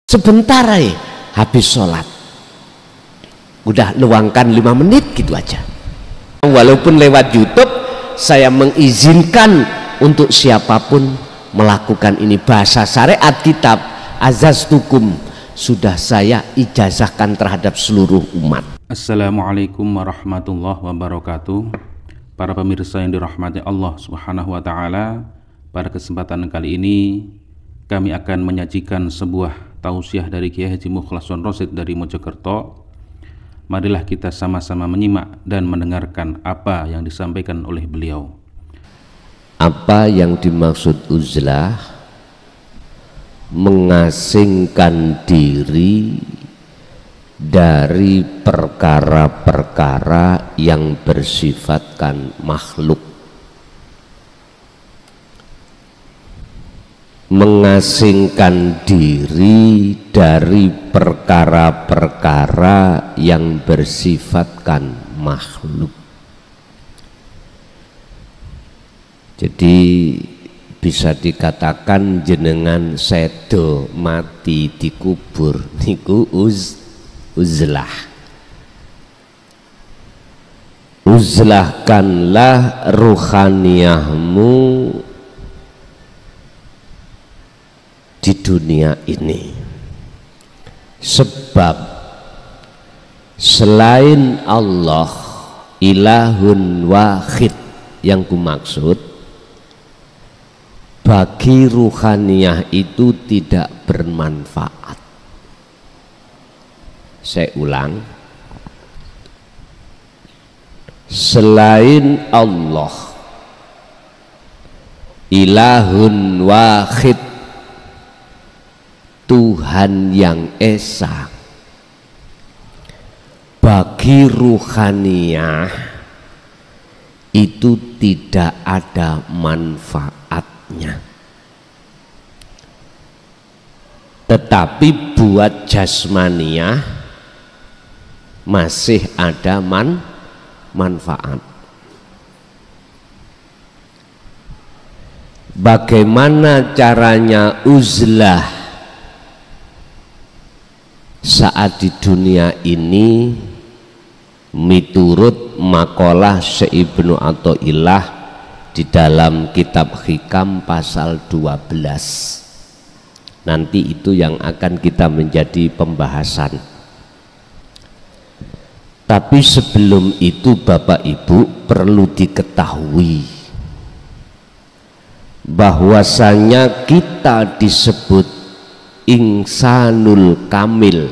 Sebentar aja habis sholat, udah luangkan 5 menit gitu aja. Walaupun lewat YouTube, saya mengizinkan untuk siapapun melakukan ini. Bahasa syariat kitab Azaztukum sudah saya ijazahkan terhadap seluruh umat. Assalamualaikum warahmatullahi wabarakatuh. Para pemirsa yang dirahmati Allah Subhanahu wa taala, pada kesempatan kali ini kami akan menyajikan sebuah tausiah dari Kiai Haji Mukhlason Rosyid dari Mojokerto. Marilah kita sama-sama menyimak dan mendengarkan apa yang disampaikan oleh beliau. Apa yang dimaksud uzlah? Mengasingkan diri dari perkara-perkara yang bersifatkan makhluk. Mengasingkan diri dari perkara-perkara yang bersifatkan makhluk. Jadi bisa dikatakan jenengan sedo mati dikubur niku uzlah. Uzlahkanlah ruhaniyahmu di dunia ini, sebab selain Allah ilahun wahid yang kumaksud, bagi ruhaniyah itu tidak bermanfaat. Saya ulang, selain Allah ilahun wahid, Tuhan yang esa, bagi ruhaniyah itu tidak ada manfaatnya. Tetapi buat jasmaniyah masih ada manfaat. Bagaimana caranya uzlah saat di dunia ini? Miturut makalah Syekh Ibnu Athaillah di dalam kitab Hikam pasal 12. Nanti itu yang akan kita menjadi pembahasan. Tapi sebelum itu Bapak Ibu perlu diketahui bahwasanya kita disebut insanul kamil,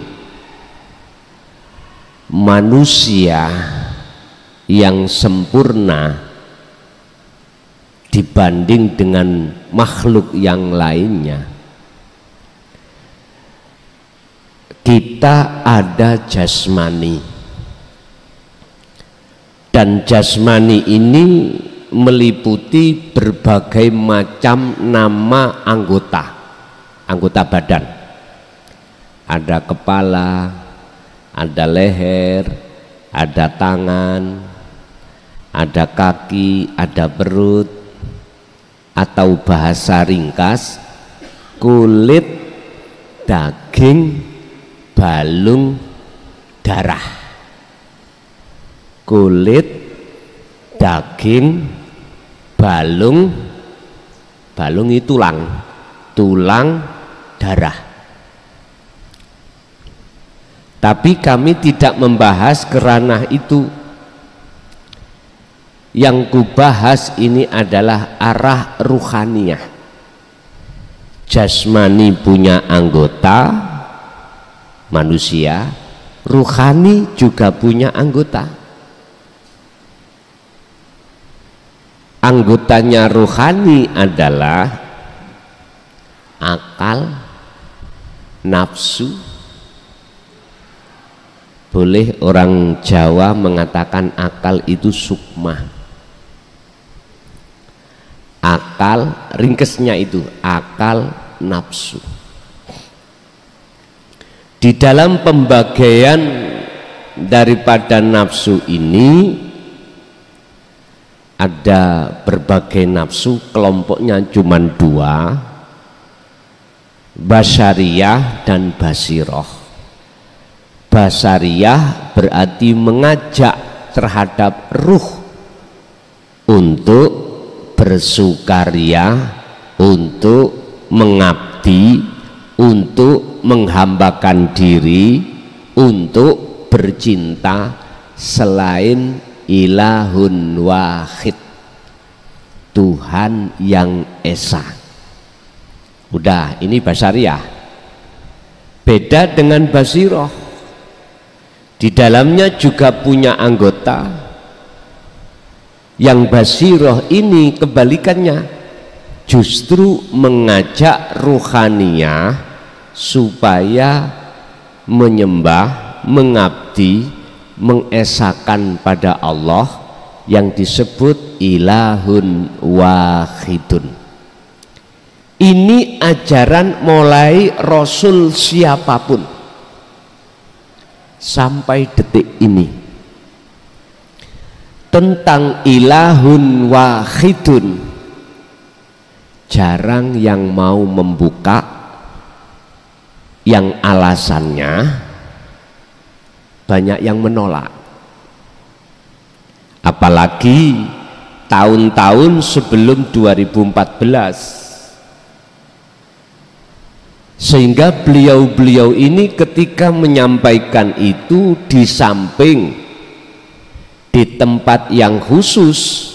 manusia yang sempurna dibanding dengan makhluk yang lainnya. Kita ada jasmani, dan jasmani ini meliputi berbagai macam nama anggota badan. Ada kepala, ada leher, ada tangan, ada kaki, ada perut, atau bahasa ringkas kulit, daging, balung, darah. Kulit, daging, balung itu tulang, darah. Tapi kami tidak membahas kerana itu. Yang kubahas ini adalah arah ruhaniyah. Jasmani punya anggota manusia, ruhani juga punya anggota. Anggotanya ruhani adalah akal, nafsu. Boleh orang Jawa mengatakan akal itu sukma. Akal, ringkesnya itu akal, nafsu. Di dalam pembagian daripada nafsu ini ada berbagai nafsu, kelompoknya cuma dua, basyariyah dan basiroh. Basyariyah berarti mengajak terhadap ruh untuk bersukaria, untuk mengabdi, untuk menghambakan diri, untuk bercinta selain ilahun wahid, Tuhan yang esa. Udah, ini basyariyah. Beda dengan basiroh, di dalamnya juga punya anggota. Yang basiroh ini kebalikannya, justru mengajak ruhaniyah supaya menyembah, mengabdi, mengesakan pada Allah yang disebut ilahun wahidun. Ini ajaran mulai Rasul siapapun sampai detik ini, tentang ilahun wahidun jarang yang mau membuka, yang alasannya banyak yang menolak. Apalagi tahun-tahun sebelum 2014, sehingga beliau-beliau ini ketika menyampaikan itu di samping di tempat yang khusus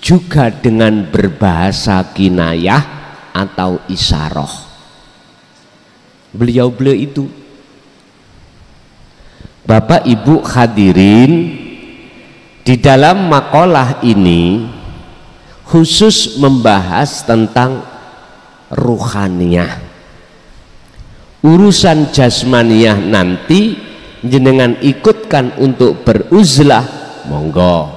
juga dengan berbahasa kinayah atau isyarah. Beliau-beliau itu, Bapak Ibu hadirin, di dalam makalah ini khusus membahas tentang ruhaniyah. Urusan jasmaniyah nanti jenengan ikutkan untuk beruzlah, monggo.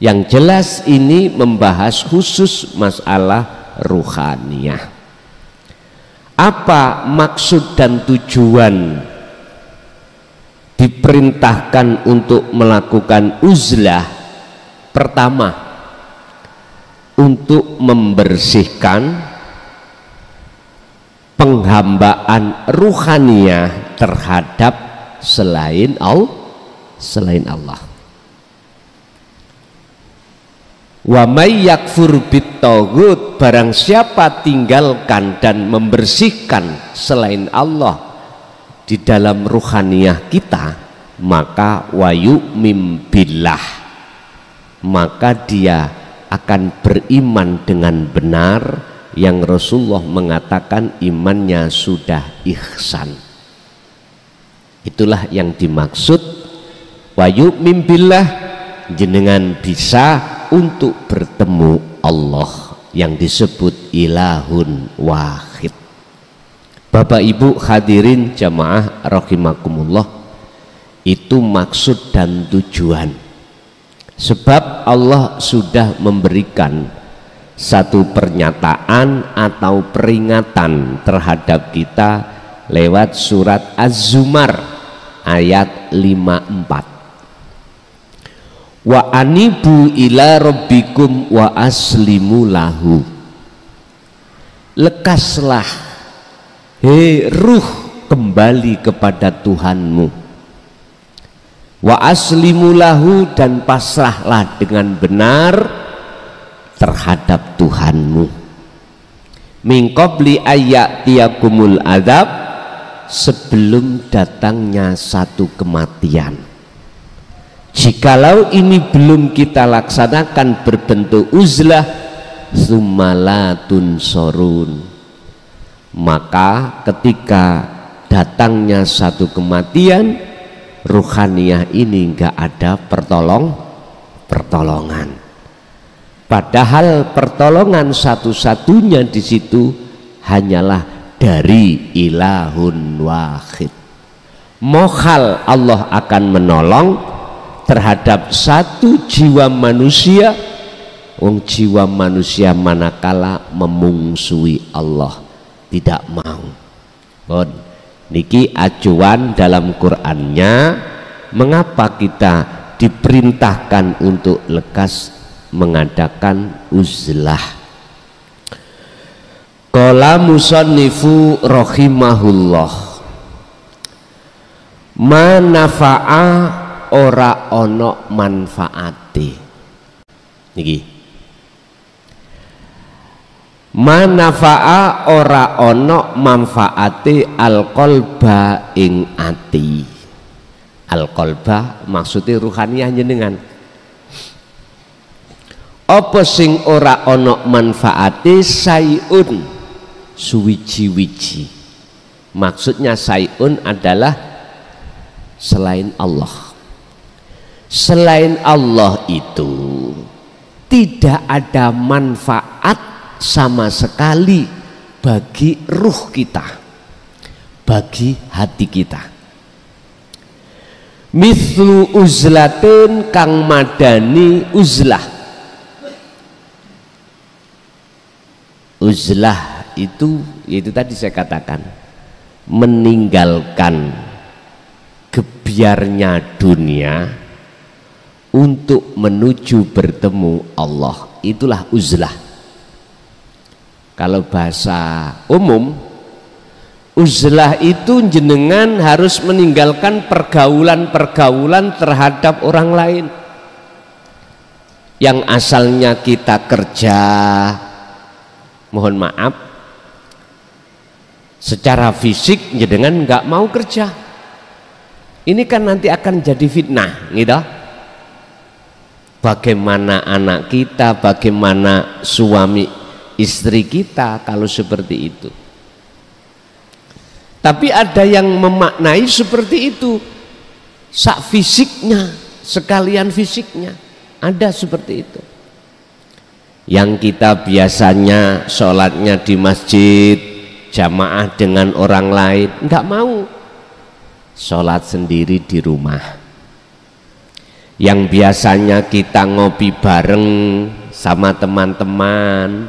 Yang jelas ini membahas khusus masalah ruhaniyah. Apa maksud dan tujuan diperintahkan untuk melakukan uzlah? Pertama, untuk membersihkan penghambaan ruhaniyah terhadap selain Allah. Wa may yakfur bit-taghut, barang siapa tinggalkan dan membersihkan selain Allah di dalam ruhaniyah kita, maka wa yu'min billah, maka dia akan beriman dengan benar, yang Rasulullah mengatakan imannya sudah ihsan. Itulah yang dimaksud wa yu'min billah, jenengan bisa untuk bertemu Allah yang disebut ilahun wahid. Bapak Ibu hadirin jamaah rahimakumullah, itu maksud dan tujuan. Sebab Allah sudah memberikan satu pernyataan atau peringatan terhadap kita lewat surat Az-Zumar ayat 54. Wa anibu ila rabbikum wa aslimu lahu. Lekaslah, hei ruh, kembali kepada Tuhanmu. Wa aslimu lahu, dan pasrahlah dengan benar terhadap Tuhanmu. Min qabli ayyatiyakumul adzab, sebelum datangnya satu kematian. Jikalau ini belum kita laksanakan berbentuk uzlah, summalatun sorun, maka ketika datangnya satu kematian, ruhaniyah ini enggak ada pertolongan. Padahal pertolongan satu-satunya di situ hanyalah dari ilahun wahid. Mohal Allah akan menolong terhadap satu jiwa manusia, wong jiwa manusia manakala memungsui Allah, tidak mau. Bon, niki acuan dalam Qur'annya mengapa kita diperintahkan untuk lekas mengadakan uzlah. Qala musannifu rahimahullah, ma nafa'a ora ono manfaate. Niki, ma nafa'a ora ono manfaate al-qalba ing ati. Al-qalba maksudnya ruhaniyah jenengan. Apa sing ora ono manfaate? Sayun, suwiji-wiji. Maksudnya sayun adalah selain Allah. Selain Allah itu tidak ada manfaat sama sekali bagi ruh kita, bagi hati kita. Mithlu uzlatin kang madani uzlah. Uzlah itu tadi saya katakan, meninggalkan gebyarnya dunia untuk menuju bertemu Allah. Itulah uzlah. Kalau bahasa umum, uzlah itu jenengan harus meninggalkan pergaulan-pergaulan terhadap orang lain. Yang asalnya kita kerja, mohon maaf, secara fisik jenengan nggak mau kerja. Ini kan nanti akan jadi fitnah, gitu. Bagaimana anak kita, bagaimana suami istri kita kalau seperti itu. Tapi ada yang memaknai seperti itu, sak fisiknya, sekalian fisiknya, ada seperti itu. Yang kita biasanya sholatnya di masjid jamaah dengan orang lain, nggak mau, sholat sendiri di rumah. Yang biasanya kita ngopi bareng sama teman-teman,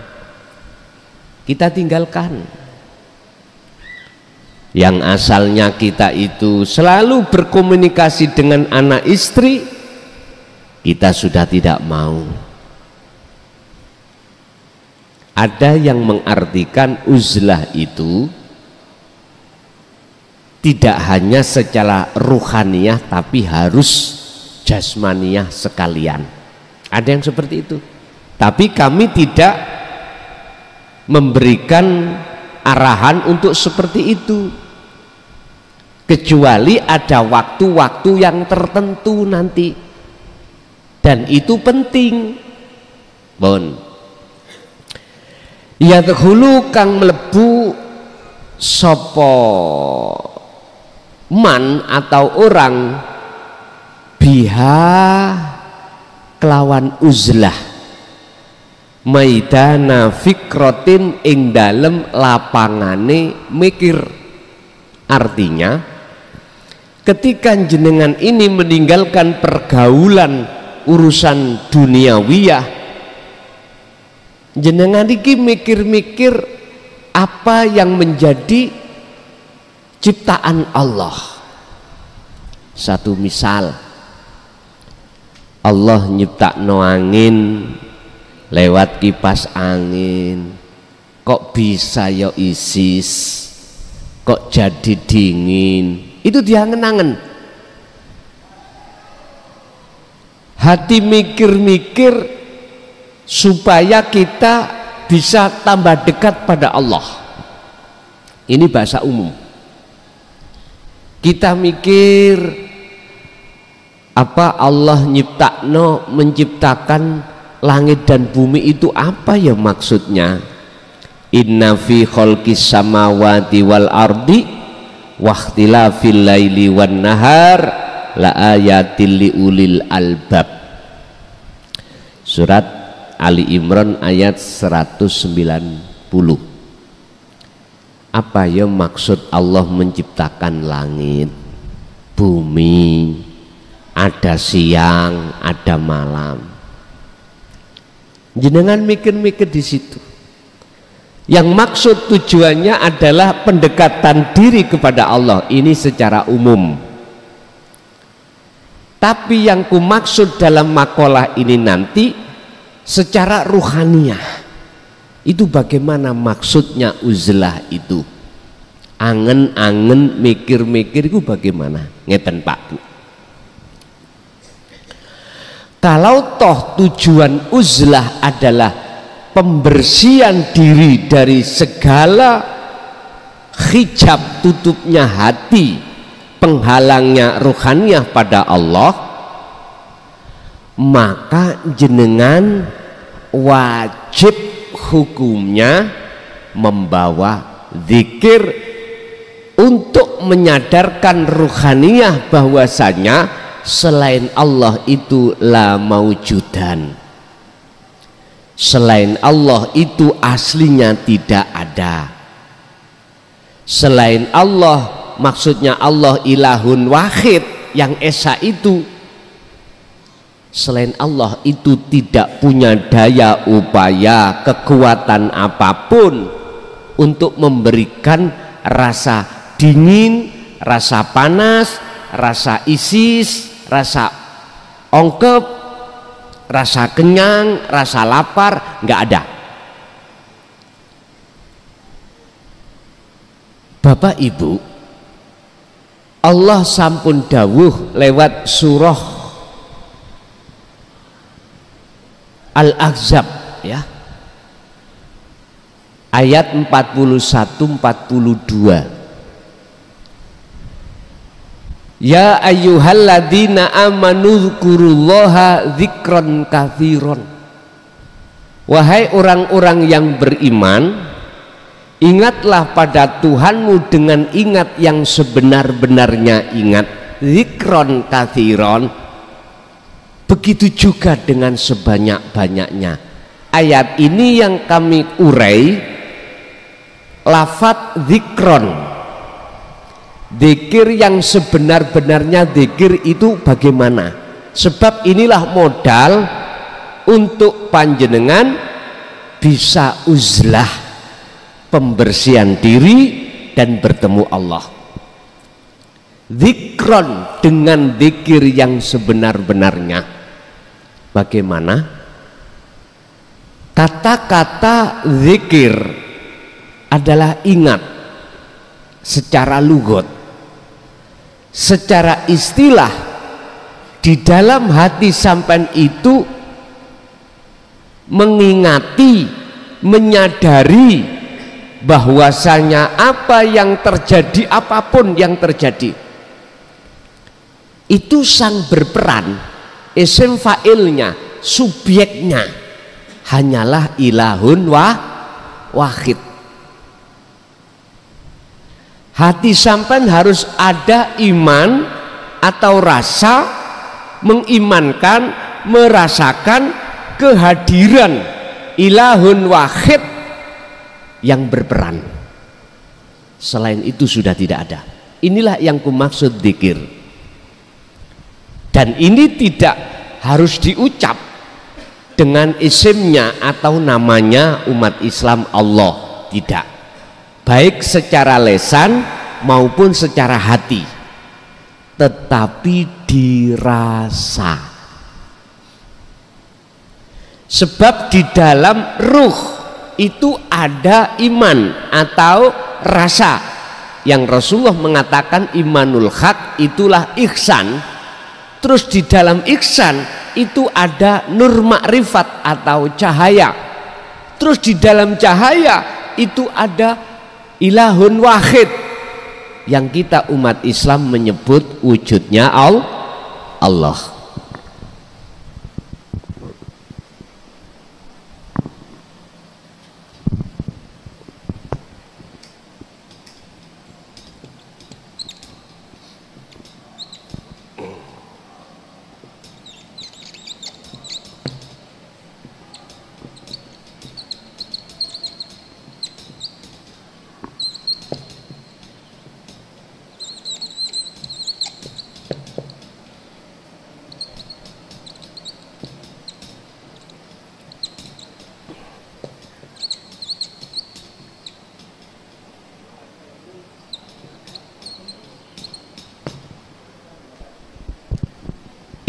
kita tinggalkan. Yang asalnya kita itu selalu berkomunikasi dengan anak istri, kita sudah tidak mau. Ada yang mengartikan uzlah itu tidak hanya secara ruhaniyah tapi harus jasmaniyah sekalian. Ada yang seperti itu. Tapi kami tidak memberikan arahan untuk seperti itu, kecuali ada waktu-waktu yang tertentu nanti, dan itu penting. Bon, yadkhulu kang mlebu sapa man atau orang biha kelawan uzlah maidana fikrotin ing dalem lapangane mikir. Artinya ketika jenengan ini meninggalkan pergaulan urusan duniawiyah, jenengan iki mikir-mikir apa yang menjadi ciptaan Allah. Satu misal, Allah nyiptakno angin lewat kipas angin, kok bisa ya isis, kok jadi dingin, itu diangen-angen. Hati mikir-mikir supaya kita bisa tambah dekat pada Allah. Ini bahasa umum. Kita mikir apa Allah menciptakan langit dan bumi itu apa ya maksudnya? Inna fi khalqis samawati wal ardi wa ikhtilafil laili wan nahar la ayatil liulil albab. Surat Ali Imran ayat 190. Apa ya maksud Allah menciptakan langit, bumi, ada siang, ada malam. Jenengan mikir-mikir di situ. Yang maksud tujuannya adalah pendekatan diri kepada Allah, ini secara umum. Tapi yang kumaksud dalam makalah ini nanti secara ruhaniyah. Itu bagaimana maksudnya uzlah itu? Angen-angen mikir-mikir itu bagaimana? Ngeten Pak Bu. Kalau toh tujuan uzlah adalah pembersihan diri dari segala hijab tutupnya hati, penghalangnya ruhaniyah pada Allah, maka jenengan wajib hukumnya membawa zikir untuk menyadarkan ruhaniyah bahwasanya selain Allah itu la maujudan, selain Allah itu aslinya tidak ada. Selain Allah maksudnya Allah ilahun wahid, yang esa itu selain Allah itu tidak punya daya upaya kekuatan apapun untuk memberikan rasa dingin, rasa panas, rasa isis, rasa ongkep, rasa kenyang, rasa lapar, nggak ada. Bapak Ibu, Allah sampun dawuh lewat surah Al-Ahzab ya, ayat 41-42. Ya ayyuhalladzina amanu dzkurullaha dzikran katsiran. Wahai orang-orang yang beriman, ingatlah pada Tuhanmu dengan ingat yang sebenar-benarnya ingat. Dzikran katsiran. Begitu juga dengan sebanyak-banyaknya. Ayat ini yang kami urai lafadz dzikron. Dzikir yang sebenar-benarnya dzikir itu bagaimana? Sebab inilah modal untuk panjenengan bisa uzlah, pembersihan diri dan bertemu Allah. Dzikron, dengan dzikir yang sebenar-benarnya. Bagaimana? Kata-kata dzikir adalah ingat secara lugat. Secara istilah, di dalam hati sampean itu mengingati, menyadari bahwasanya apa yang terjadi, apapun yang terjadi itu sang berperan, isim fa'ilnya, subjeknya hanyalah ilahun wahid. Hati sampean harus ada iman atau rasa mengimankan, merasakan kehadiran ilahun wahid yang berperan. Selain itu sudah tidak ada. Inilah yang kumaksud dzikir. Dan ini tidak harus diucap dengan isimnya atau namanya umat Islam Allah, tidak. Baik secara lesan maupun secara hati, tetapi dirasa. Sebab di dalam ruh itu ada iman atau rasa yang Rasulullah mengatakan imanul haq itulah ihsan. Terus di dalam ihsan itu ada nur makrifat atau cahaya. Terus di dalam cahaya itu ada ilahun wahid yang kita umat Islam menyebut wujudnya Allah.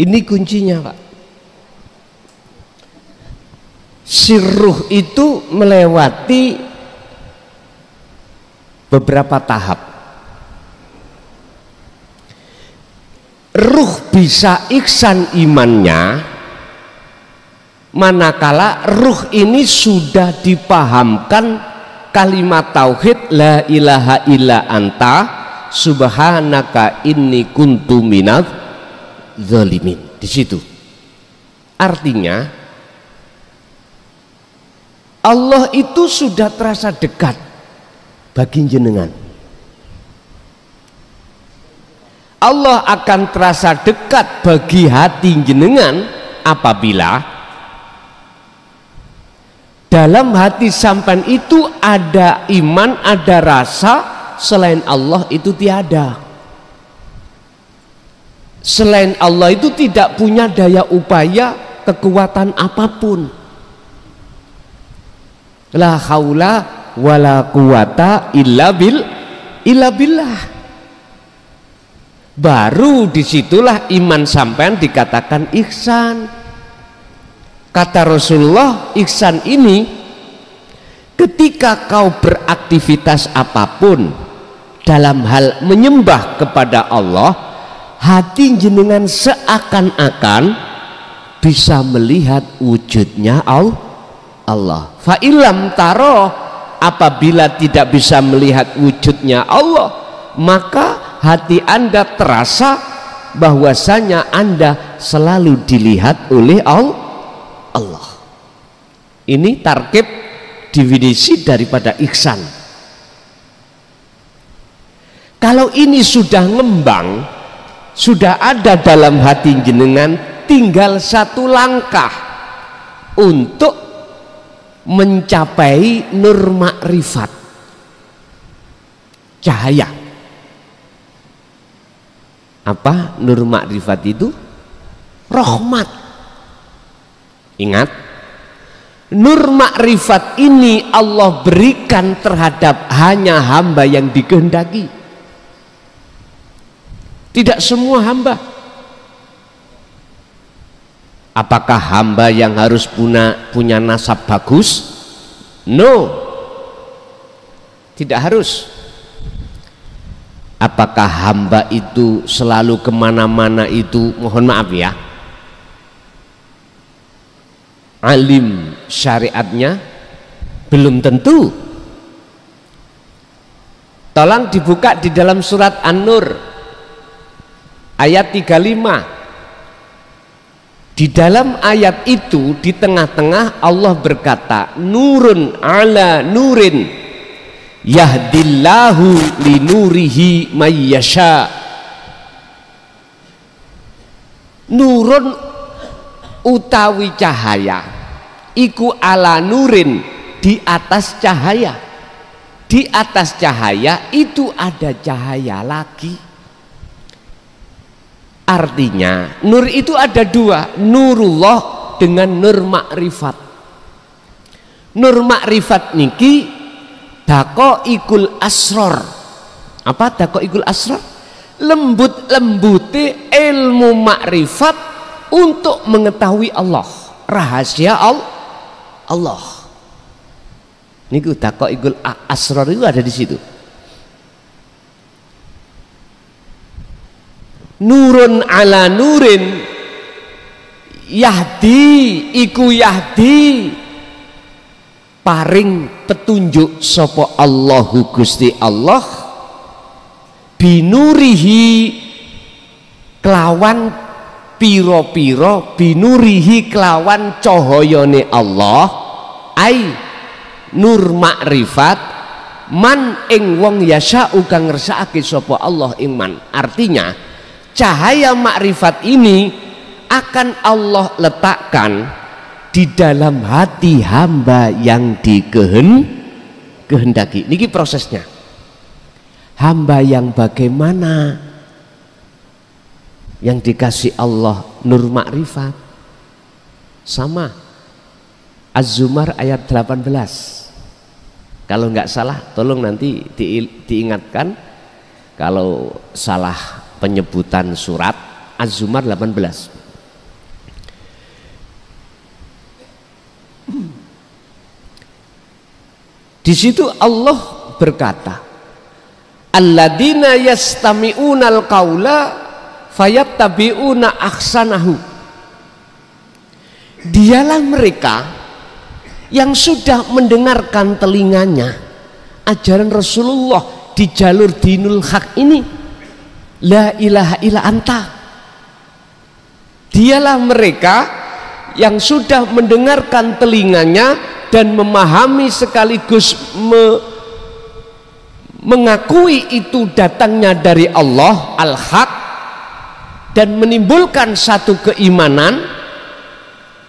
Ini kuncinya Pak. Sirruh itu melewati beberapa tahap. Ruh bisa ihsan imannya manakala ruh ini sudah dipahamkan kalimat tauhid la ilaha illa anta subhanaka inni kuntu minadz zalimin. Di situ artinya Allah itu sudah terasa dekat bagi jenengan. Allah akan terasa dekat bagi hati jenengan apabila dalam hati sampan itu ada iman, ada rasa, selain Allah itu tiada. Selain Allah itu tidak punya daya upaya, kekuatan apapun. La haula wala quwata illa billah. Baru disitulah iman sampean dikatakan ihsan. Kata Rasulullah, ihsan ini ketika kau beraktivitas apapun dalam hal menyembah kepada Allah, hati jenengan seakan-akan bisa melihat wujudnya Allah. Fa illam taro, apabila tidak bisa melihat wujudnya Allah, maka hati Anda terasa bahwasanya Anda selalu dilihat oleh Allah. Ini tarkib definisi daripada ihsan. Kalau ini sudah ngembang, sudah ada dalam hati jenengan, tinggal satu langkah untuk mencapai nur makrifat, cahaya. Apa nur makrifat itu? Rahmat. Ingat, nur makrifat ini Allah berikan terhadap hanya hamba yang dikehendaki, tidak semua hamba. Apakah hamba yang harus punya nasab bagus? No, tidak harus. Apakah hamba itu selalu kemana-mana itu, mohon maaf ya, alim syariatnya? Belum tentu. Tolong dibuka di dalam surat An-Nur ayat 35. Di dalam ayat itu di tengah-tengah Allah berkata, nurun ala nurin yahdillahu linurihi mayyasha. Nurun utawi cahaya iku ala nurin, di atas cahaya. Di atas cahaya itu ada cahaya lagi. Artinya nur itu ada dua, nurullah dengan nur makrifat. Nur makrifat niki daqaiqul asror. Apa daqaiqul asror? Lembut-lembute ilmu makrifat untuk mengetahui Allah, rahasia Allah. Niku daqaiqul asror itu ada di situ. Nurun ala nurin yahdi iku yahdi, paring petunjuk sapa Allahu Gusti Allah binurihi kelawan piro-piro, binurihi kelawan cahayane Allah, ai nur makrifat man ing wong yasa'u kang ngersakake sapa Allah ing man. Artinya cahaya makrifat ini akan Allah letakkan di dalam hati hamba yang dikehendaki. Niki prosesnya. Hamba yang bagaimana yang dikasih Allah nur makrifat? Sama Az-Zumar ayat 18. Kalau nggak salah tolong nanti diingatkan kalau salah penyebutan surat. Az-Zumar 18. Di situ Allah berkata, alladzina yastami'unal qaula fayattabi'una ahsanahu. Dialah mereka yang sudah mendengarkan telinganya ajaran Rasulullah di jalur dinul haq ini, la ilaha illa anta. Dialah mereka yang sudah mendengarkan telinganya dan memahami sekaligus mengakui itu datangnya dari Allah al-haq dan menimbulkan satu keimanan,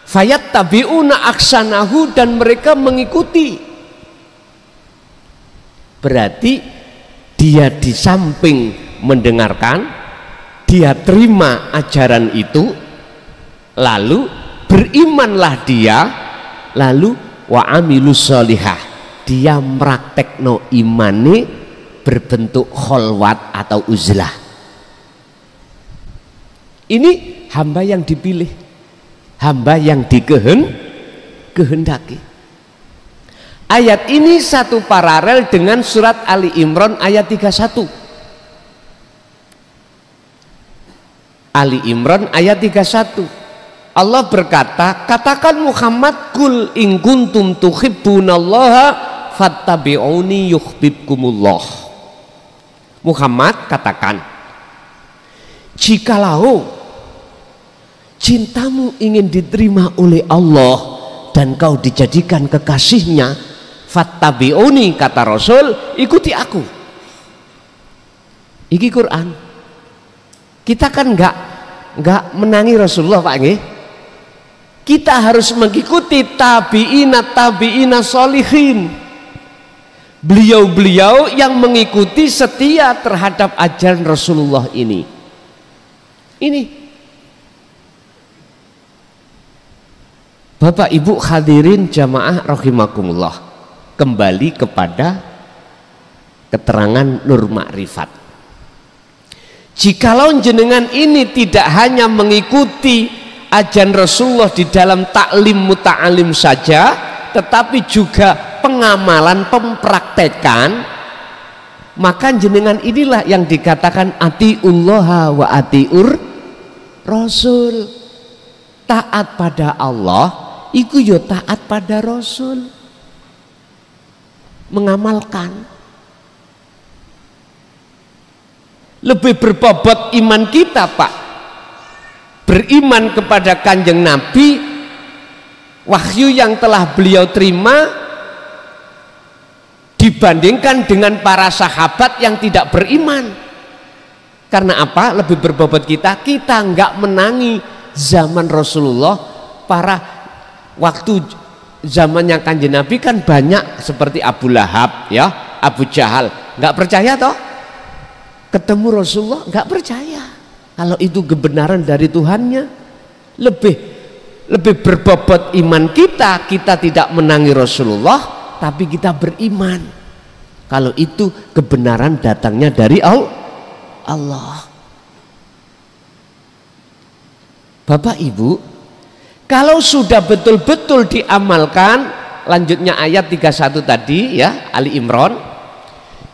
fayattabi'una ahsanahu, dan mereka mengikuti. Berarti dia di samping mendengarkan, dia terima ajaran itu, lalu berimanlah dia, lalu wa amilus sholihah, dia meraktekno imane berbentuk kholwat atau uzlah. Ini hamba yang dipilih, hamba yang dikehendaki. Ayat ini satu paralel dengan surat Ali Imran ayat 31. Ali Imran ayat 31. Allah berkata, katakan Muhammad, kul in kuntum tuhibbunallaha fattabi'uni yuhibbukumullah. Muhammad, katakan, jikalau cintamu ingin diterima oleh Allah dan kau dijadikan kekasihnya, fattabi'uni, kata Rasul, ikuti aku. Iki Quran. Kita kan enggak menangi Rasulullah, Pak nggih. Kita harus mengikuti tabi'ina sholihin, beliau-beliau yang mengikuti setia terhadap ajaran Rasulullah ini. Bapak Ibu hadirin jamaah rahimakumullah, kembali kepada keterangan Nur Ma'rifat. Jikalau jenengan ini tidak hanya mengikuti ajaran Rasulullah di dalam taklim muta'alim saja, tetapi juga pengamalan, pempraktekan, maka jenengan inilah yang dikatakan atiullaha wa atiur Rasul. Taat pada Allah iku yo taat pada Rasul, mengamalkan. Lebih berbobot iman kita, Pak, beriman kepada Kanjeng Nabi, wahyu yang telah beliau terima, dibandingkan dengan para sahabat yang tidak beriman. Karena apa? Lebih berbobot kita enggak menangi zaman Rasulullah. Para waktu zamannya Kanjeng Nabi kan banyak seperti Abu Lahab, ya, Abu Jahal, enggak percaya toh? Ketemu Rasulullah enggak percaya kalau itu kebenaran dari Tuhannya. Lebih berbobot iman kita tidak menangi Rasulullah, tapi kita beriman kalau itu kebenaran datangnya dari Allah. Bapak Ibu, kalau sudah betul-betul diamalkan, lanjutnya ayat 31 tadi, ya, Ali Imran,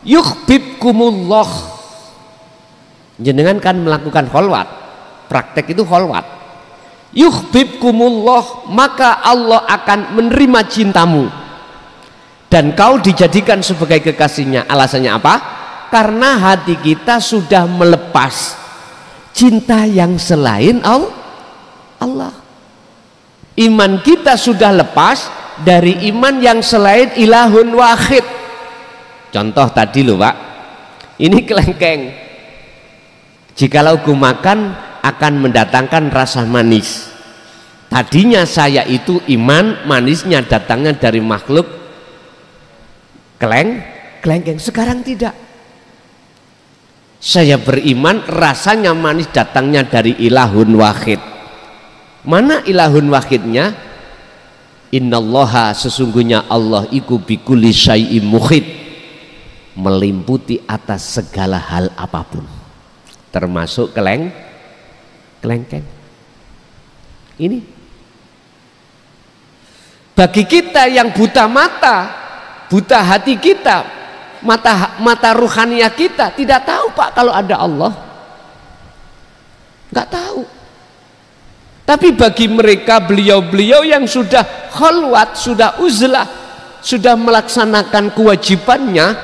yuhibbukumullah. Jenengan kan melakukan kholwat, praktek itu kholwat. Yuhibbukumullah, maka Allah akan menerima cintamu dan kau dijadikan sebagai kekasihnya. Alasannya apa? Karena hati kita sudah melepas cinta yang selain Allah. Iman kita sudah lepas dari iman yang selain ilahun wahid. Contoh tadi loh, Pak, ini kelengkeng. Jikalau ku makan akan mendatangkan rasa manis. Tadinya saya itu iman, manisnya datangnya dari makhluk kelengkeng. Sekarang tidak. Saya beriman, rasanya manis datangnya dari ilahun wahid. Mana ilahun wahidnya? Innallaha, sesungguhnya Allah iku bikulli syai'im muhit, melimputi atas segala hal apapun, termasuk kelengkeng. Ini bagi kita yang buta mata, buta hati kita, mata ruhaniah kita tidak tahu Pak kalau ada Allah, nggak tahu. Tapi bagi mereka, beliau-beliau yang sudah khalwat, sudah uzlah, sudah melaksanakan kewajibannya,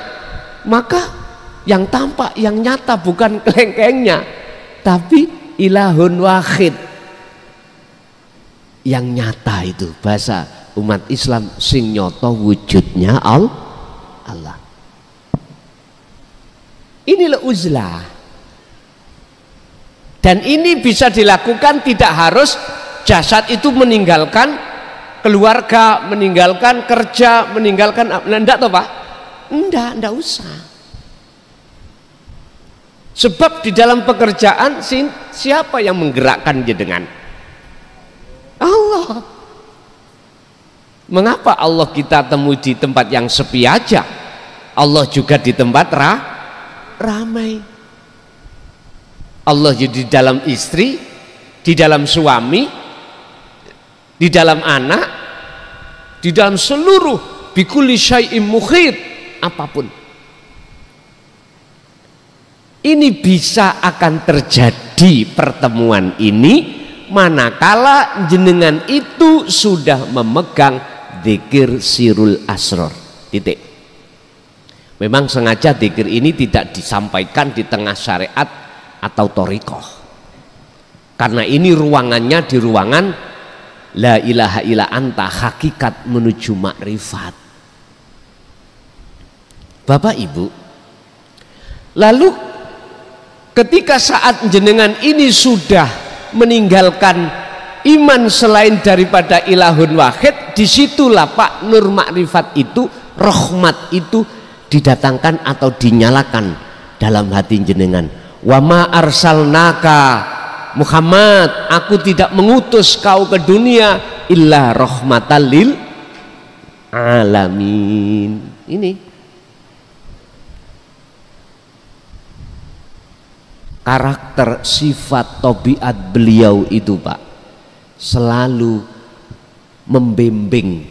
maka yang tampak, yang nyata bukan kelengkengnya, tapi ilahun wahid. Yang nyata itu bahasa umat Islam, sing nyoto wujudnya Allah. Inilah uzlah. Dan ini bisa dilakukan, tidak harus jasad itu meninggalkan keluarga, meninggalkan kerja, meninggalkan, enggak toh Pak? Enggak usah. Sebab di dalam pekerjaan siapa yang menggerakkan jenengan? Allah. Mengapa Allah kita temui di tempat yang sepi aja? Allah juga di tempat ramai. Allah jadi di dalam istri, di dalam suami, di dalam anak, di dalam seluruh bikulli syai'im muhit, apapun. Ini bisa akan terjadi pertemuan ini manakala jenengan itu sudah memegang dzikir sirul asror. Titik. Memang sengaja dzikir ini tidak disampaikan di tengah syariat atau thariqah, karena ini ruangannya di ruangan la ilaha illa anta, hakikat menuju makrifat. Bapak Ibu, lalu ketika saat jenengan ini sudah meninggalkan iman selain daripada ilahun wahid, disitulah Pak nur makrifat itu, rahmat itu didatangkan atau dinyalakan dalam hati jenengan. Wa ma arsalnaka Muhammad, aku tidak mengutus kau ke dunia illa rahmatan lil alamin. Ini karakter, sifat, tabiat beliau itu Pak, selalu membimbing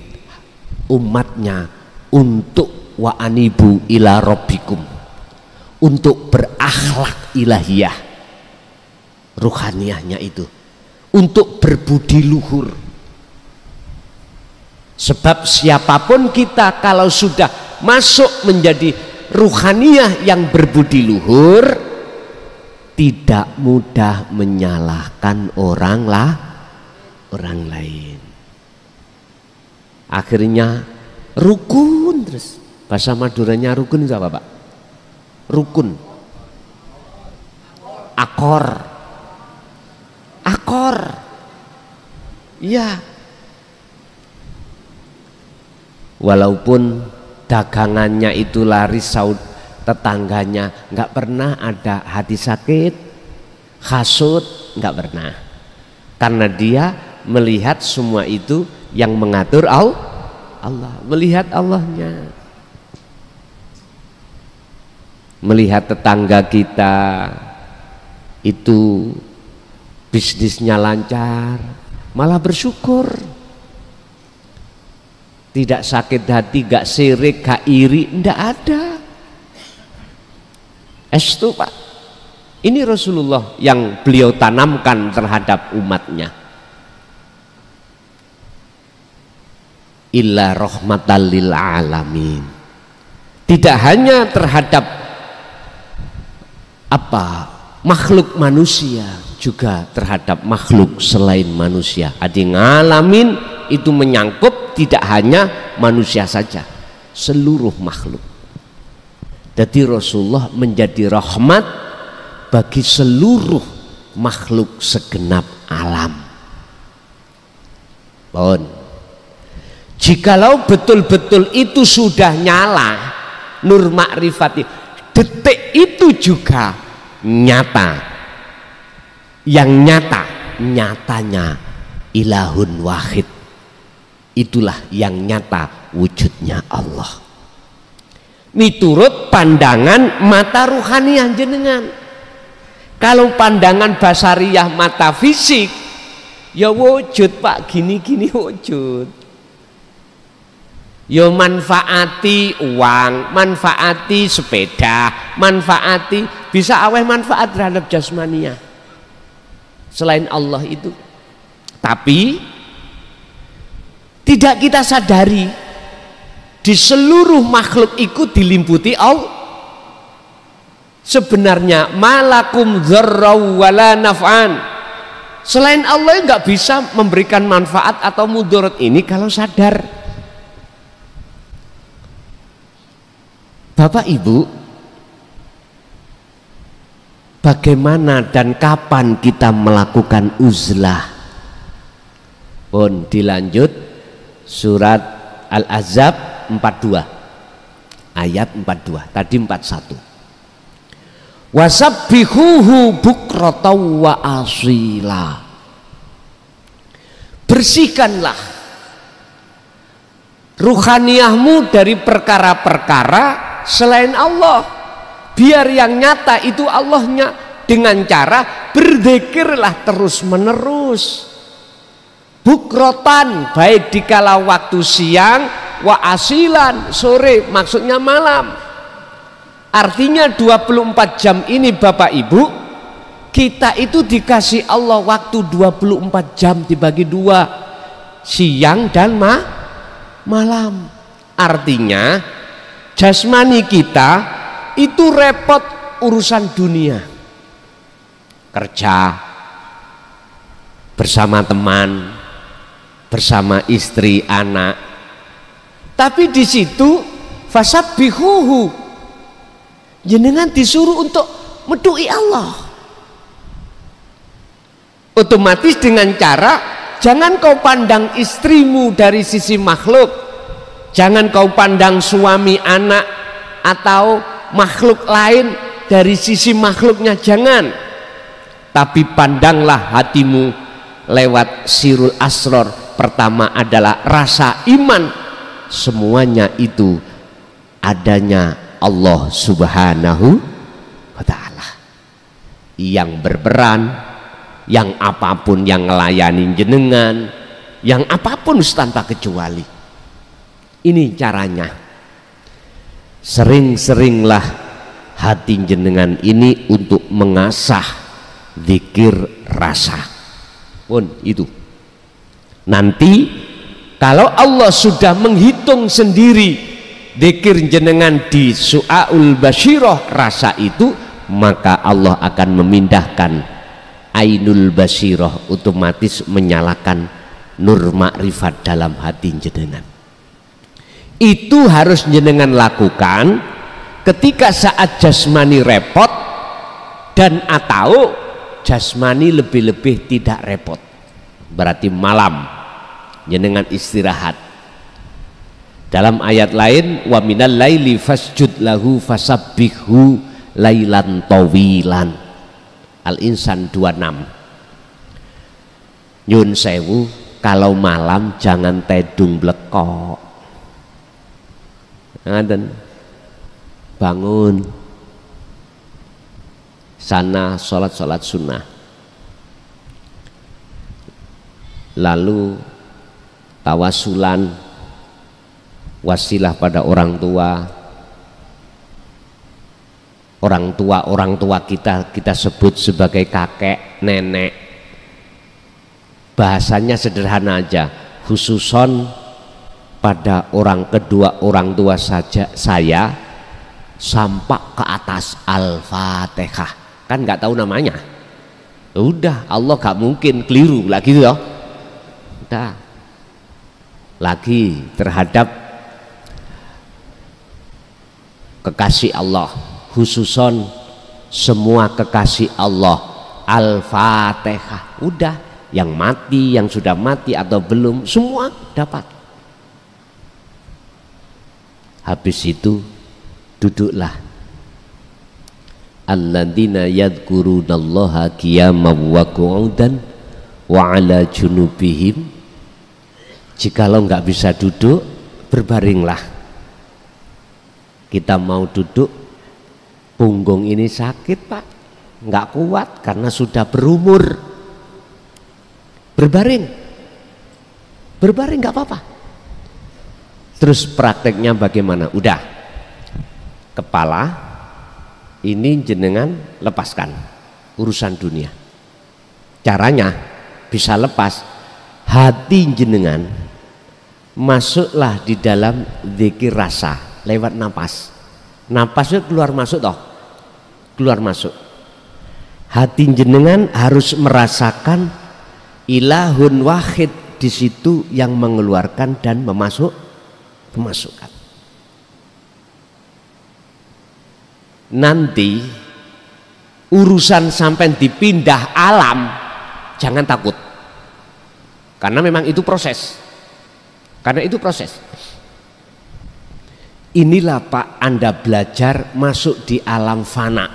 umatnya untuk wa anibu ila rabbikum, untuk berakhlak ilahiyah, ruhaniyahnya itu, untuk berbudi luhur. Sebab siapapun kita kalau sudah masuk menjadi ruhaniyah yang berbudi luhur, tidak mudah menyalahkan orang lain. Akhirnya rukun terus. Bahasa Maduranya rukun itu apa Pak? Rukun, akor, ya. Walaupun dagangannya itu laris, tetangganya nggak pernah ada hati sakit, hasut, nggak pernah, karena dia melihat semua itu yang mengatur Allah, melihat Allahnya. Melihat tetangga kita itu bisnisnya lancar, malah bersyukur, tidak sakit hati, gak sirik, gak iri, ndak ada. Estu Pak, ini Rasulullah yang beliau tanamkan terhadap umatnya. Illa rahmatan lil alamin. Tidak hanya terhadap makhluk manusia, juga terhadap makhluk selain manusia. Adi ngalamin itu menyangkut tidak hanya manusia saja, seluruh makhluk. Jadi Rasulullah menjadi rahmat bagi seluruh makhluk segenap alam. Bon, jikalau betul-betul itu sudah nyala nur makrifat, detik itu juga nyata, yang nyatanya ilahun wahid, itulah yang nyata wujudnya Allah miturut pandangan mata ruhaniah jenengan. Kalau pandangan basariyah mata fisik ya wujud Pak, gini-gini wujud. Yo manfaati uang, manfaati sepeda, manfaati bisa aweh manfaat terhadap jasmania selain Allah itu. Tapi tidak kita sadari di seluruh makhluk itu dilimputi Allah. Sebenarnya malakum dzarrau wala naf'an. Selain Allah nggak bisa memberikan manfaat atau mudarat ini kalau sadar. Bapak Ibu, bagaimana dan kapan kita melakukan uzlah? Pun dilanjut surat Al-Ahzab 42 ayat 42, tadi 41. Wasabbihuhu bukratan wa asila. Bersihkanlah ruhaniyahmu dari perkara-perkara selain Allah, biar yang nyata itu Allahnya, dengan cara berzikirlah terus menerus. Bukrotan, baik dikala waktu siang, wa asilan, sore, maksudnya malam. Artinya 24 jam ini Bapak Ibu, kita itu dikasih Allah waktu 24 jam dibagi 2, siang dan malam. Artinya jasmani kita itu repot urusan dunia, kerja, bersama teman, bersama istri, anak. Tapi di situ fasabbihuhu, jenengan disuruh untuk medui Allah. Otomatis dengan cara jangan kau pandang istrimu dari sisi makhluk, jangan kau pandang suami, anak atau makhluk lain dari sisi makhluknya, jangan. Tapi pandanglah hatimu lewat sirul asror. Pertama adalah rasa iman, semuanya itu adanya Allah Subhanahu wa ta'ala yang berperan, yang apapun yang ngelayani jenengan, yang apapun tanpa kecuali. Ini caranya. Sering-seringlah hati jenengan ini untuk mengasah zikir rasa. Pun itu. Nanti kalau Allah sudah menghitung sendiri zikir jenengan di su'aul basyirah rasa itu, maka Allah akan memindahkan ainul basyirah, otomatis menyalakan nur makrifat dalam hati jenengan. Itu harus jenengan lakukan ketika saat jasmani repot dan atau jasmani lebih-lebih tidak repot, berarti malam jenengan istirahat. Dalam ayat lain, wa minal laili fasjud lahu fasabbihu lailan tawilan, Al-Insan 26. Nyun sewu, kalau malam jangan tedung blekok. Ngaten, bangun sana sholat sunnah, lalu tawasulan, wasilah pada orang tua kita sebut sebagai kakek, nenek. Bahasanya sederhana aja, khususon pada orang kedua orang tua saja saya sampak ke atas Al-Fatihah, kan nggak tahu namanya. Udah, Allah gak mungkin keliru lagi loh. Udah, lagi terhadap kekasih Allah, khususon semua kekasih Allah, Al-Fatihah. Udah, yang mati, yang sudah mati atau belum, semua dapat. Habis itu duduklah. Alladzina yadhkurunallaha qiyaman wa qu'udan wa 'ala junubihim. Jikalau nggak bisa duduk, berbaringlah. Kita mau duduk, punggung ini sakit Pak, nggak kuat karena sudah berumur. Berbaring nggak apa-apa. Terus prakteknya bagaimana? Udah, kepala ini jenengan lepaskan urusan dunia. Caranya bisa lepas, hati jenengan masuklah di dalam zikir rasa lewat napas. Napasnya keluar masuk toh, keluar masuk. Hati jenengan harus merasakan ilahun wahid di situ yang mengeluarkan dan memasukkan. Nanti urusan sampai dipindah alam jangan takut, karena memang itu proses. Inilah Pak, Anda belajar masuk di alam fana,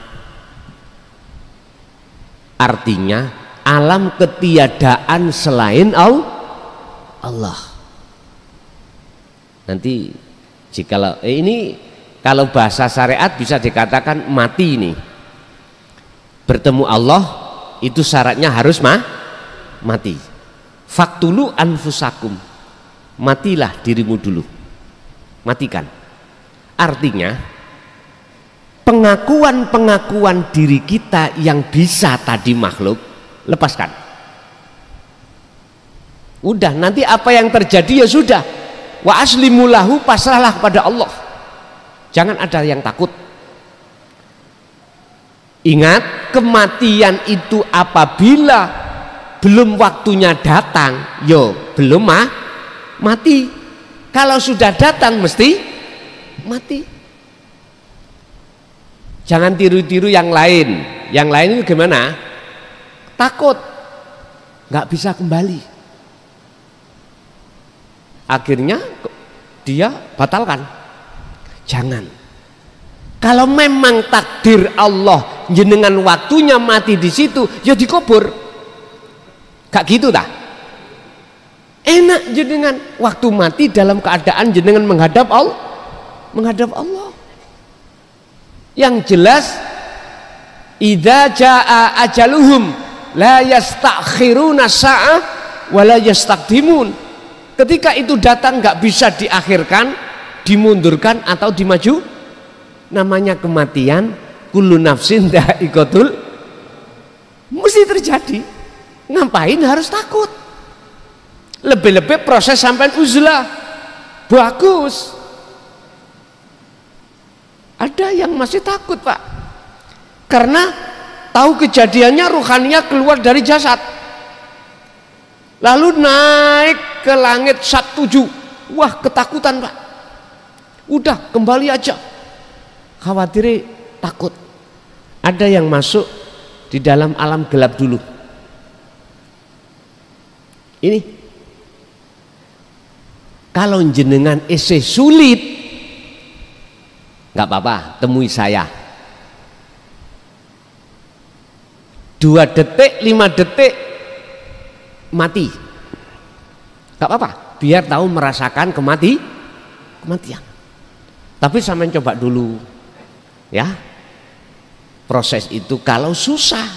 artinya alam ketiadaan selain Allah. Nanti jikalau ini kalau bahasa syariat bisa dikatakan mati ini. Bertemu Allah itu syaratnya harus mati. Faktulu anfusakum. Matilah dirimu dulu. Matikan. Artinya pengakuan-pengakuan diri kita yang bisa tadi makhluk, lepaskan. Udah, nanti apa yang terjadi ya sudah. Wa aslimulahu, pasrahlah kepada Allah. Jangan ada yang takut. Ingat, kematian itu apabila belum waktunya datang, yo belum mati. Kalau sudah datang mesti mati. Jangan tiru-tiru yang lain. Yang lain itu gimana? Takut, nggak bisa kembali. Akhirnya dia batalkan. Jangan. Kalau memang takdir Allah jenengan waktunya mati di situ, ya dikubur. Gak gitu dah. Enak jenengan waktu mati dalam keadaan jenengan menghadap Allah. Yang jelas, idza jaa ajaluhum la yastakhiruna sa'ah wa la yastaqdimun. Ketika itu datang nggak bisa diakhirkan, dimundurkan atau dimaju. Namanya kematian, kullu nafsin dha'iqatul, mesti terjadi. Ngapain harus takut? Lebih-lebih proses sampai uzlah bagus. Ada yang masih takut Pak, karena tahu kejadiannya ruhaninya keluar dari jasad, lalu naik ke langit 7. Wah, ketakutan Pak. Udah, kembali aja. Khawatir, takut. Ada yang masuk di dalam alam gelap dulu. Ini kalau jenengan ese sulit, nggak apa-apa, temui saya. 2 detik, 5 detik mati, nggak apa-apa, biar tahu merasakan kematian. Tapi sampean coba dulu ya, proses itu. Kalau susah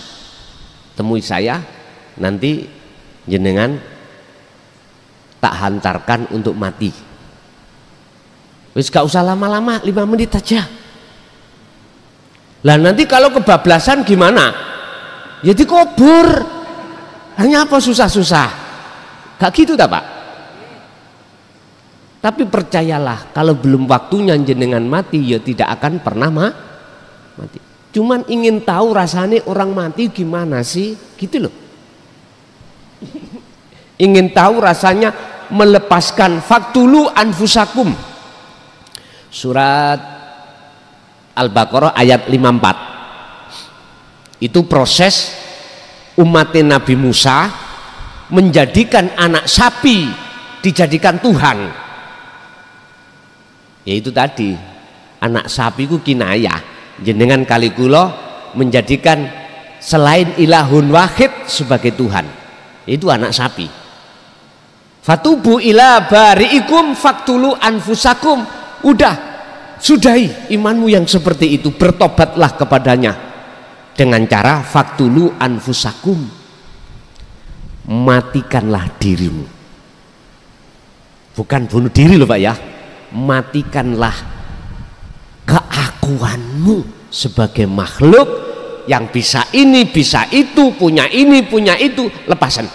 temui saya, nanti jenengan tak hantarkan untuk mati. Wis gak usah lama-lama, 5 menit aja. Lah nanti kalau kebablasan gimana? Ya dikubur. Hanya apa susah-susah? Gak gitu tak Pak? Tapi percayalah, kalau belum waktunya jenengan mati, ya tidak akan pernah mati. Cuman ingin tahu rasanya orang mati gimana sih, gitu loh. Ingin tahu rasanya melepaskan. Faktulu anfusakum. Surat Al-Baqarah ayat 54. Itu proses umat Nabi Musa menjadikan anak sapi dijadikan Tuhan. Yaitu tadi, anak sapi ku kinayah, jenengan kali kula menjadikan selain ilahun wahid sebagai Tuhan. Itu anak sapi. Fatubu ila bari'ikum faktulu anfusakum. Udah, sudahi imanmu yang seperti itu, bertobatlah kepadanya dengan cara faktulu anfusakum, matikanlah dirimu. Bukan bunuh diri loh Pak ya, matikanlah keakuanmu sebagai makhluk yang bisa ini, bisa itu, punya ini, punya itu, lepasan.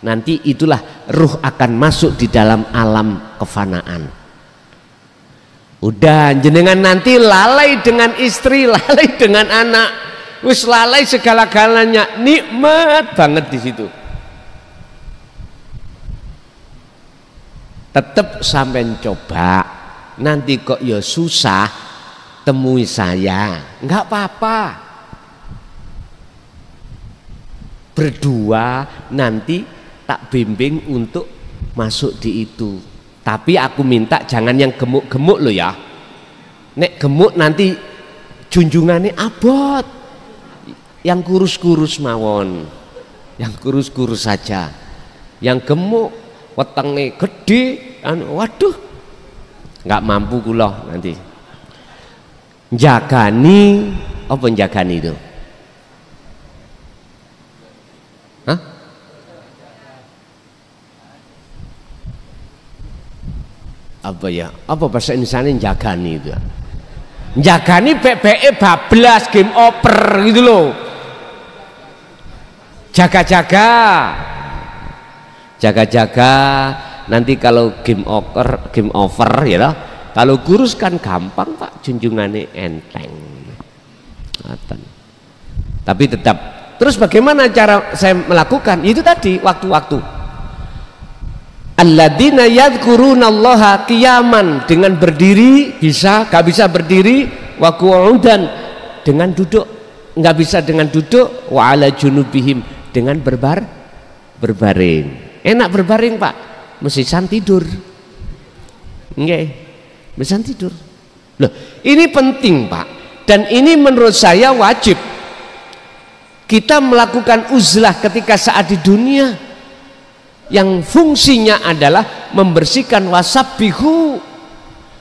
Nanti itulah ruh akan masuk di dalam alam kefanaan. Udah jenengan nanti lalai dengan istri, lalai dengan anak, wis lalai segala-galanya, nikmat banget di situ. Tetap sampai coba, nanti kok ya susah, temui saya, nggak apa-apa. Berdua nanti tak bimbing untuk masuk di itu. Tapi aku minta jangan yang gemuk-gemuk loh ya. Nek gemuk nanti junjungannya abot. Yang kurus-kurus mawon, yang kurus-kurus saja. Yang gemuk wetenge gede, waduh, nggak mampu kula nanti. Jagani apa jagani itu? Hah? Apa ya? Apa bahasa Indonesianya jagani itu? Jagani PPE bablas game over gitu loh. Jaga-jaga. Jaga-jaga, nanti kalau game over ya loh. Kalau kurus kan gampang Pak, junjungannya enteng. Tapi tetap. Terus bagaimana cara saya melakukan? Itu tadi waktu-waktu. Alladzina yadhkurunallaha qiyaman, dengan berdiri bisa, gak bisa berdiri, wa qu'udan dengan duduk, nggak bisa dengan duduk, wa ala junubihim dengan berbaring. Enak berbaring Pak, mesisan tidur. Nggih, mesisan tidur. Loh, ini penting Pak, dan ini menurut saya wajib kita melakukan uzlah ketika saat di dunia, yang fungsinya adalah membersihkan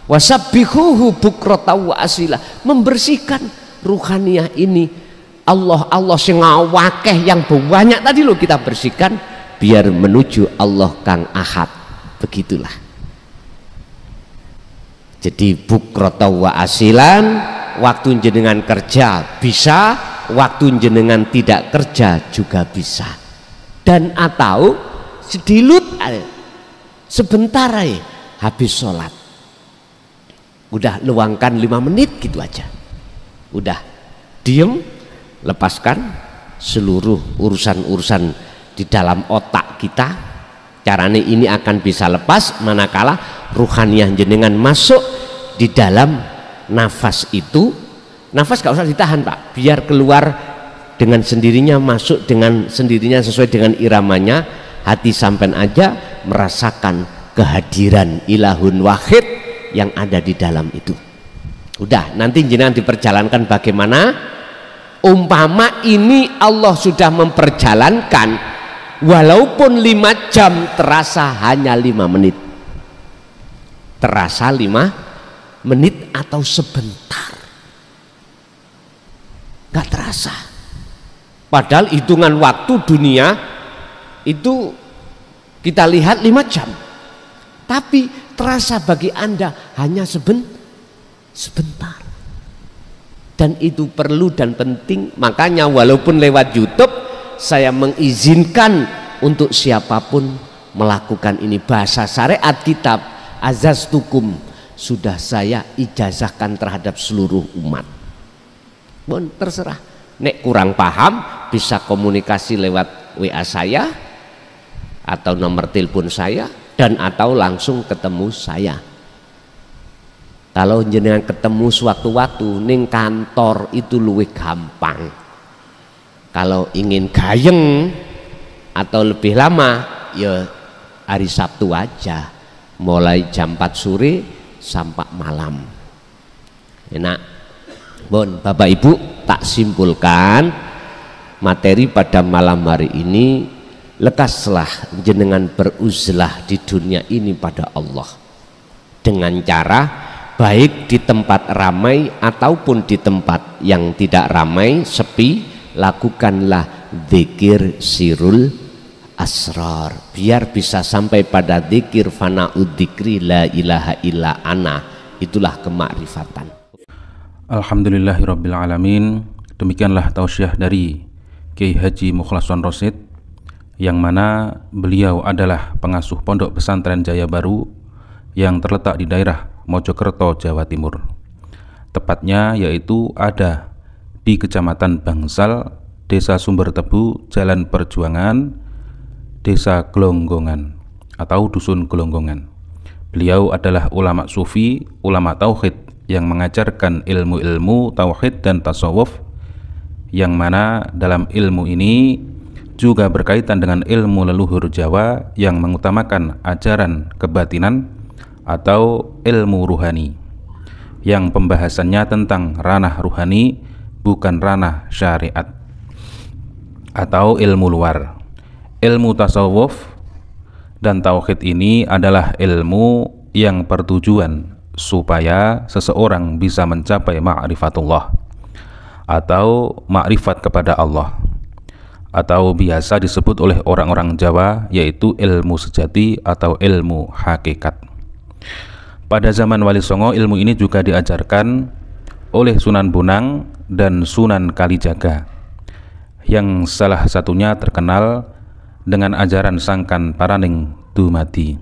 wasabbihuhu bukrata wa asila, membersihkan ruhaniyah ini. Allah sing ngawakeh yang banyak tadi loh kita bersihkan biar menuju Allah Kang Ahad. Begitulah. Jadi bukrata wa asilan, waktu jenengan kerja bisa, waktu jenengan tidak kerja juga bisa. Dan atau sedilut sebentar aja habis sholat, udah luangkan 5 menit gitu aja, udah diem, lepaskan seluruh urusan-urusan di dalam otak kita. Caranya ini akan bisa lepas manakala ruhaniyah jenengan masuk di dalam nafas itu. Nafas gak usah ditahan Pak, biar keluar dengan sendirinya, masuk dengan sendirinya sesuai dengan iramanya. Hati sampean aja merasakan kehadiran ilahun wahid yang ada di dalam itu. Udah, nanti jenengan diperjalankan bagaimana? Umpama ini Allah sudah memperjalankan, walaupun 5 jam terasa hanya 5 menit. Terasa 5 menit atau sebentar, gak terasa. Padahal hitungan waktu dunia itu kita lihat 5 jam, tapi terasa bagi Anda hanya sebentar. Dan itu perlu dan penting. Makanya walaupun lewat YouTube saya mengizinkan untuk siapapun melakukan ini. Bahasa syariat kitab Azaztukum sudah saya ijazahkan terhadap seluruh umat. Bon, terserah. Nek kurang paham bisa komunikasi lewat WA saya atau nomor telepon saya, dan atau langsung ketemu saya. Kalau jenengan ketemu sewaktu-waktu ning kantor itu luwih gampang. Kalau ingin gayeng atau lebih lama ya hari Sabtu aja, mulai jam 4 sore sampai malam. Enak. Bon, Bapak Ibu, tak simpulkan materi pada malam hari ini. Lekaslah jenengan beruzlah di dunia ini pada Allah dengan cara baik di tempat ramai ataupun di tempat yang tidak ramai, sepi. Lakukanlah zikir sirul asrar, biar bisa sampai pada dzikir fana'ud dzikri la ilaha illa ana. Itulah kemakrifatan. Alhamdulillahirabbil alamin. Demikianlah tausiah dari Kiai Haji Mukhlason Rosyid, yang mana beliau adalah pengasuh Pondok Pesantren Jaya Baru yang terletak di daerah Mojokerto, Jawa Timur. Tepatnya yaitu ada di Kecamatan Bangsal, Desa Sumber Tebu, Jalan Perjuangan, Desa Glonggongan atau Dusun Glonggongan. Beliau adalah ulama sufi, ulama tauhid yang mengajarkan ilmu-ilmu tauhid dan tasawuf, yang mana dalam ilmu ini juga berkaitan dengan ilmu leluhur Jawa yang mengutamakan ajaran kebatinan atau ilmu ruhani, yang pembahasannya tentang ranah ruhani, bukan ranah syariat atau ilmu luar. Ilmu tasawuf dan tauhid ini adalah ilmu yang bertujuan supaya seseorang bisa mencapai ma'rifatullah atau makrifat kepada Allah, atau biasa disebut oleh orang-orang Jawa yaitu ilmu sejati atau ilmu hakikat. Pada zaman Wali Songo, ilmu ini juga diajarkan oleh Sunan Bonang dan Sunan Kalijaga, yang salah satunya terkenal dengan ajaran Sangkan Paraning Dumadi,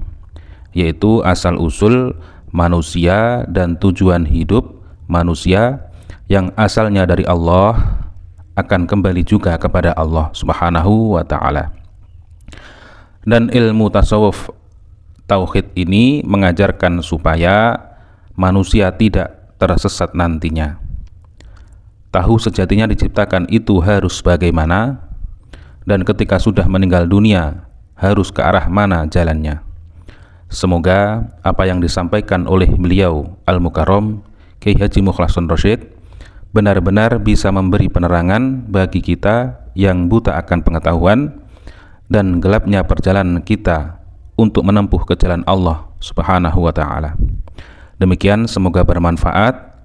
yaitu asal-usul manusia dan tujuan hidup manusia yang asalnya dari Allah akan kembali juga kepada Allah Subhanahu wa ta'ala. Dan ilmu tasawuf tauhid ini mengajarkan supaya manusia tidak tersesat nantinya. Tahu sejatinya diciptakan itu harus bagaimana, dan ketika sudah meninggal dunia harus ke arah mana jalannya. Semoga apa yang disampaikan oleh beliau Al-Mukarram Kiai Haji Mukhlason Rosyid benar-benar bisa memberi penerangan bagi kita yang buta akan pengetahuan dan gelapnya perjalanan kita untuk menempuh ke jalan Allah Subhanahu wa ta'ala. Demikian, semoga bermanfaat.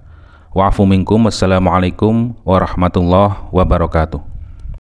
Wa'afu minkum. Wassalamualaikum warahmatullahi wabarakatuh.